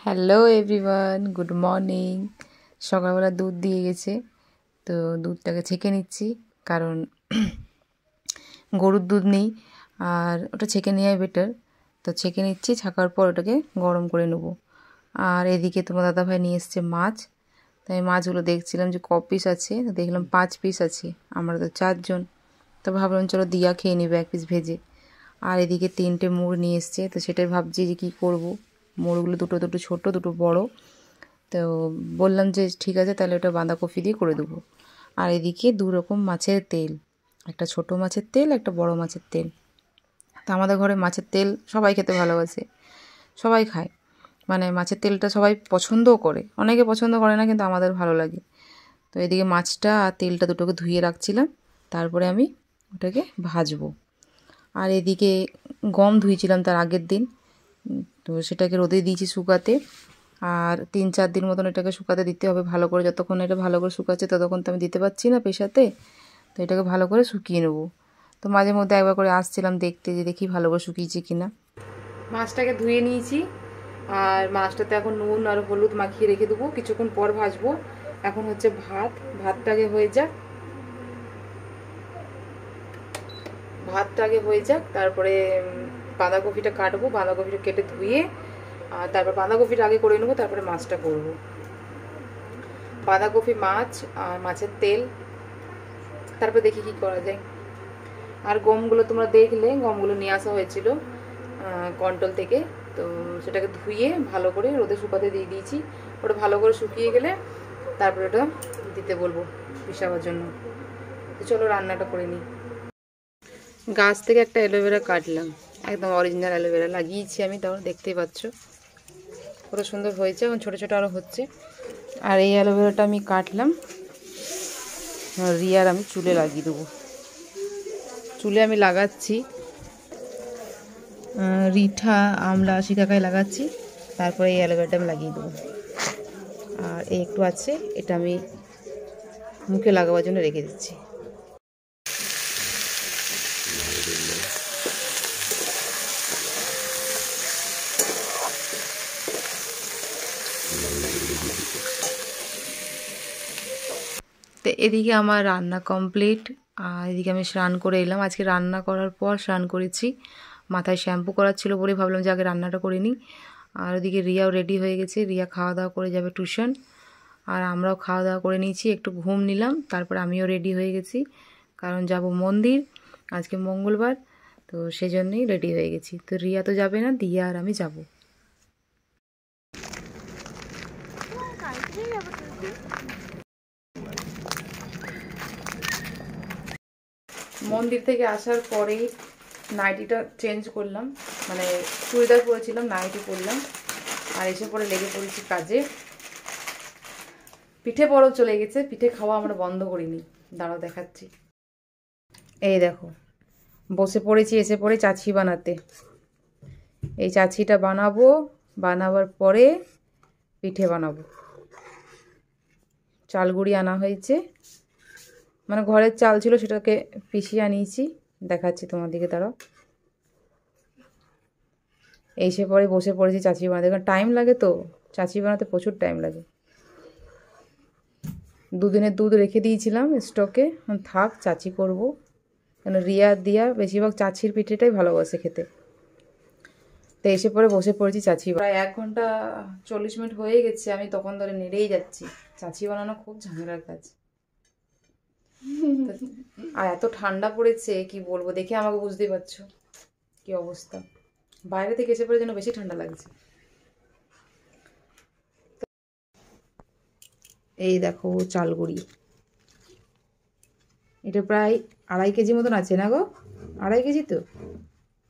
Hello everyone, good morning. সকালবেলা দুধ দিয়ে গেছে, তো দুধটাকে ছেঁকে নিচ্ছি, কারণ গরুর দুধ নেই আর ওটা ছেঁকে নেওয়াই বেটার। তো ছেঁকে নিচ্ছি, ছাকার পর ওটাকে গরম করে নেব। আর এদিকে তোমার দাদাভাই নিয়ে এসছে মাছ, তাই মাছগুলো দেখছিলাম যে ক পিস আছে, তো দেখলাম 5 পিস আছে, আমরা তো 4 জন, তো ভাবলাম চলো দিয়া খেয়ে নেবে 1 পিস ভেজে। আর এদিকে 3টে মুড় নিয়ে এসছে, তো সেটাই ভাবছি যে কী করবো। মোড়গুলো দুটো দুটো ছোটো, দুটো বড়, তো বললাম যে ঠিক আছে তাহলে ওটা বাঁধাকপি দিয়ে করে দেবো। আর এদিকে 2 রকম মাছের তেল, একটা ছোট মাছের তেল, একটা বড় মাছের তেল। তো আমাদের ঘরে মাছের তেল সবাই খেতে ভালোবাসে, সবাই খায়, মানে মাছের তেলটা সবাই পছন্দও করে, অনেকে পছন্দ করে না, কিন্তু আমাদের ভালো লাগে। তো এদিকে মাছটা আর তেলটা দুটোকে ধুয়ে রাখছিলাম, তারপরে আমি ওটাকে ভাজবো। আর এদিকে গম ধুয়েছিলাম তার আগের দিন, তো সেটাকে রোদে দিয়েছি শুকাতে। আর 3-4 দিন মতন এটাকে শুকাতে দিতে হবে ভালো করে। যতক্ষণ এটা ভালো করে শুকাচ্ছে ততক্ষণ তো আমি দিতে পারছি না পেশাতে, তো এটাকে ভালো করে শুকিয়ে নেবো। তো মাঝে মধ্যে একবার করে আসছিলাম দেখতে, যে দেখি ভালো করে শুকিয়েছে কিনা। মাছটাকে ধুয়ে নিয়েছি, আর মাছটাতে এখন নুন আর হলুদ মাখিয়ে রেখে দেবো, কিছুক্ষণ পর ভাজবো। এখন হচ্ছে ভাতটাকে হয়ে যাক, তারপরে বাঁধাকপিটা কাটবো, বাঁধাকপিটা কেটে ধুয়ে আর তারপর বাঁধাকপিটা আগে করে নেবো, তারপরে মাছটা করবো। বাঁধাকপি, মাছ আর মাছের তেল, তারপর দেখি কি করা যায়। আর গমগুলো তোমরা দেখলে, গমগুলো নিয়ে আসা হয়েছিল কন্ট্রোল থেকে, তো সেটাকে ধুয়ে ভালো করে রোদে শুকাতে দিয়ে দিয়েছি। ওটা ভালো করে শুকিয়ে গেলে তারপরে ওটা দিতে বলবো পিষাবার জন্য। তো চলো রান্নাটা করে নিই। গাছ থেকে একটা অ্যালোভেরা কাটলাম, একদম অরিজিনাল অ্যালোভেরা লাগিয়েছি আমি, তাও দেখতেই পাচ্ছ কত সুন্দর হয়েছে, এবং ছোটো ছোটো আরও হচ্ছে। আর এই অ্যালোভেরাটা আমি কাটলাম, রিয়ার আমি চুলে লাগিয়ে দেবো। চুলে আমি লাগাচ্ছি রিঠা, আমলা, শিকাকায় লাগাচ্ছি, তারপরে এই অ্যালোভেরাটা আমি লাগিয়ে দেবো। আর এই একটু আছে, এটা আমি মুখে লাগাবার জন্য রেখে দিচ্ছি। তো এদিকে আমার রান্না কমপ্লিট, আর এদিকে আমি স্নান করে এলাম। আজকে রান্না করার পর স্নান করেছি, মাথায় শ্যাম্পু করার ছিল বলে ভাবলাম যে আগে রান্নাটা করে নিই। আর ওদিকে রিয়াও রেডি হয়ে গেছে, রিয়া খাওয়া দাওয়া করে যাবে টিউশন, আর আমরাও খাওয়া দাওয়া করে নিয়েছি, একটু ঘুম নিলাম, তারপর আমিও রেডি হয়ে গেছি, কারণ যাব মন্দির, আজকে মঙ্গলবার, তো সেই জন্যই রেডি হয়ে গেছি। তো রিয়া তো যাবে না, দিয়া আর আমি যাব। মন্দির থেকে আসার পরেই নাইটিটা চেঞ্জ করলাম, মানে চুড়িদার পরেছিলাম, নাইটি পরলাম, আর এসে পরে লেগে পড়েছি কাজে। পিঠে পরও চলে গেছে, পিঠে খাওয়া আমরা বন্ধ করিনি, দাঁড়াও দেখাচ্ছি। এই দেখো বসে পড়েছি এসে পরে চাচি বানাতে। এই চাচিটা বানাবো, বানাবার পরে পিঠে বানাবো। চালগুড়ি আনা হয়েছে, মানে ঘরের চাল ছিল, সেটাকে পিষিয়ে আনিয়েছি, দেখাচ্ছি তোমাদেরকে, তারাও এসে পরে বসে পড়েছি চাচি বানাতে। কারণ টাইম লাগে, তো চাচি বানাতে প্রচুর টাইম লাগে। দুদিনের দুধ রেখে দিয়েছিলাম স্টকে, থাক চাচি করব, কেন রিয়া দিয়া বেশিরভাগ চাচির পিঠেটাই ভালোবাসে খেতে। তো এসে পরে বসে পড়েছি চাচি। প্রায় 1 ঘন্টা 40 মিনিট হয়ে গেছে, আমি তখন ধরে নেড়েই যাচ্ছি। চাচি বানানো খুব ঝামেলার কাজ, আর এত ঠান্ডা পড়েছে কি বলবো, দেখে আমাকে বুঝতেই পারছো কি অবস্থা। বাইরে থেকে এসে পরে যেন বেশি ঠান্ডা লাগছে। এই দেখো চালগুড়ি, এটা প্রায় 2.5 কেজি মতন আছে না গো, 2.5 কেজি, তো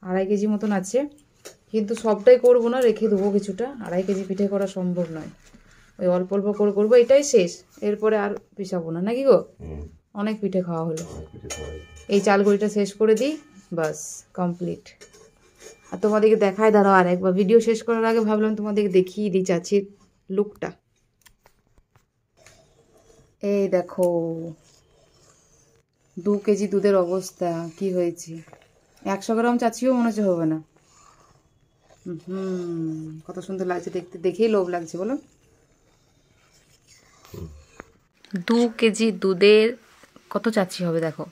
2.5 কেজি মতন আছে, কিন্তু সবটাই করবো না, রেখে দেবো কিছুটা। 2.5 কেজি পিঠে করা সম্ভব নয়, ওই অল্প অল্প করে করবো, এটাই শেষ, এরপরে আর পিছাবো না, নাকি গো? অনেক পিঠে খাওয়া হলো, এই চালগুড়িটা শেষ করে দিই, বাস কমপ্লিট। আর তোমাদেরকে দেখায়, দাঁড়াও আর একবার, ভিডিও শেষ করার আগে ভাবলাম তোমাদেরকে দেখিয়ে দিই চাচির লুকটা। এই দেখো 2 কেজি দুধের অবস্থা কি হয়েছে, 100 গ্রাম চাচিও মনে হচ্ছে হবে না, কত সুন্দর লাগছে দেখতে, দেখেই লোভ লাগছে বলো। 2 কেজি দুধের কত চাচ্ছি হবে দেখো,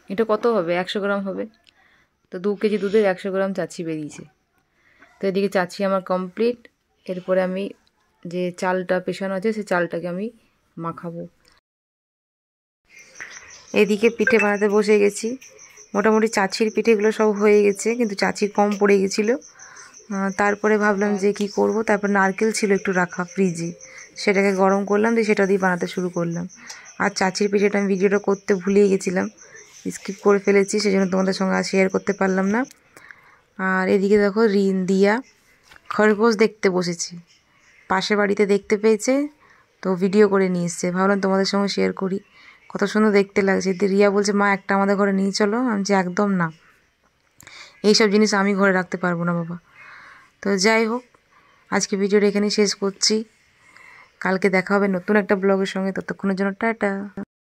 এটা কত হবে, 100 গ্রাম হবে। তো 2 কেজি দুধের 100 গ্রাম চাচ্ছি বেরিয়েছে। তো এদিকে চাচ্ছি আমার কমপ্লিট। এরপরে আমি যে চালটা পেছানো আছে সেই চালটাকে আমি মাখাবো। এদিকে পিঠে বানাতে বসে গেছি। মোটামুটি চাচির পিঠেগুলো সব হয়ে গেছে, কিন্তু চাচি কম পড়ে গেছিলো। তারপরে ভাবলাম যে কি করব, তারপর নারকেল ছিল একটু রাখা ফ্রিজে, সেটাকে গরম করলাম, দিয়ে সেটা দিয়ে বানাতে শুরু করলাম। আর চাচির পিঠেটা আমি ভিডিওটা করতে ভুলেই গেছিলাম, স্কিপ করে ফেলেছি, সেজন্য তোমাদের সঙ্গে আর শেয়ার করতে পারলাম না। আর এদিকে দেখো দিয়া খরগোশ দেখতে বসেছে, পাশের বাড়িতে দেখতে পেয়েছে, তো ভিডিও করে নিয়ে এসছে। ভাবলাম তোমাদের সঙ্গে শেয়ার করি, কত সুন্দর দেখতে লাগছে। রিয়া বলছে মা একটা আমাদের ঘরে নিয়ে চলো। আমি যে একদম না, এইসব জিনিস আমি ঘরে রাখতে পারবো না বাবা। তো যাই হোক, আজকে ভিডিওটা এখানেই শেষ করছি। কালকে দেখা হবে নতুন একটা ব্লগের সঙ্গে, ততক্ষণের জন্য টাটা।